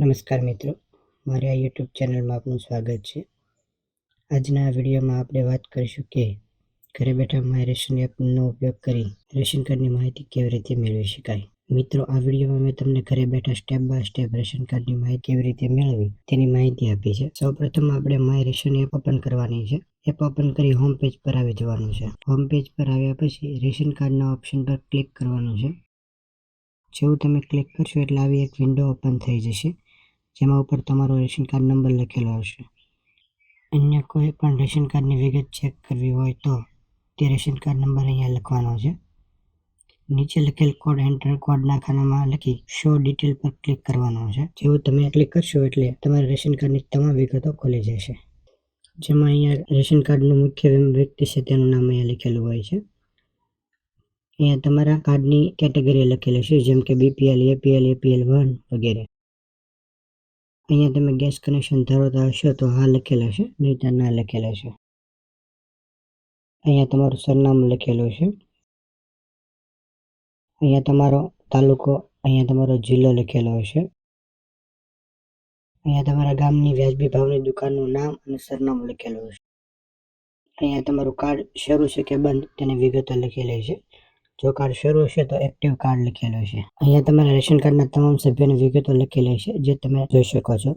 નમસ્કાર મિત્રો, મારી આ યુટ્યુબ ચેનલમાં આપનું સ્વાગત છે. આજના આ વિડીયોમાં આપણે વાત કરીશું કે ઘરે બેઠા માય રેશન એપનો ઉપયોગ કરી રેશન કાર્ડની માહિતી કેવી રીતે મેળવી શકાય. મિત્રો, આ વિડીયોમાં મેં તમને ઘરે બેઠા સ્ટેપ બાય સ્ટેપ રેશન કાર્ડની માહિતી કેવી રીતે મેળવી તેની માહિતી આપી છે. સૌપ્રથમ આપણે માય રેશન એપ ઓપન કરવાની છે. એપ ઓપન કરી હોમ પેજ પર આવી જવાનું છે. હોમ પેજ પર આવ્યા પછી રેશન કાર્ડના ઓપ્શન પર ક્લિક કરવાનું છે. જેવું તમે ક્લિક કરશો એટલે આવી એક વિન્ડો ઓપન થઈ જશે, જેમાં ઉપર તમારો રેશન કાર્ડ નંબર લખેલો હશે. અન્ય કોઈ પણ રેશન કાર્ડની વિગત ચેક કરવી હોય તો તે રેશન કાર્ડ નંબર અહીંયા લખવાનો છે. નીચે લખેલ કોડ એન્ટર કોડના ખાનામાં લખી શો ડિટેલ પર ક્લિક કરવાનો છે. જેવું તમે ક્લિક કરશો એટલે તમારા રેશન કાર્ડની તમામ વિગતો ખુલી જશે. જેમાં અહીંયા રેશન કાર્ડનું મુખ્ય વ્યક્તિ છે તેનું નામ અહીંયા લખેલું હોય છે. અહીંયા તમારા કાર્ડની કેટેગરી લખેલી છે, જેમ કે BPL, APL, APL 1 વગેરે. અહીંયા તમે ગેસ કનેક્શન ધરાવતા હશો તો હા લખેલા છે, નહીંતર ના લખેલા છે. અહીંયા તમારું સરનામું લખેલું છે. અહીંયા તમારો તાલુકો, અહીંયા તમારો જિલ્લો લખેલો હશે. અહીંયા તમારા ગામની વ્યાજબી ભાવની દુકાનનું નામ અને સરનામું લખેલું હશે. અહીંયા તમારું કાર્ડ શરૂ છે કે બંધ તેની વિગતો લખેલી છે. જો કાર્ડ શરૂ હશે તો એક્ટિવ કાર્ડ લખેલું છે. અહીંયા તમારા રેશન કાર્ડના તમામ સભ્યોની વિગતો લખેલી છે, જે તમે જોઈ શકો છો.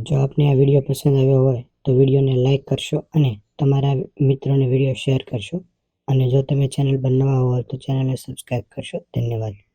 જો આપને આ વિડીયો પસંદ આવ્યો હોય તો વિડીયોને લાઇક કરશો અને તમારા મિત્રોને વિડીયો શેર કરશો. અને જો તમે ચેનલ પર નવા હોય તો ચેનલને સબસ્ક્રાઇબ કરશો. ધન્યવાદ.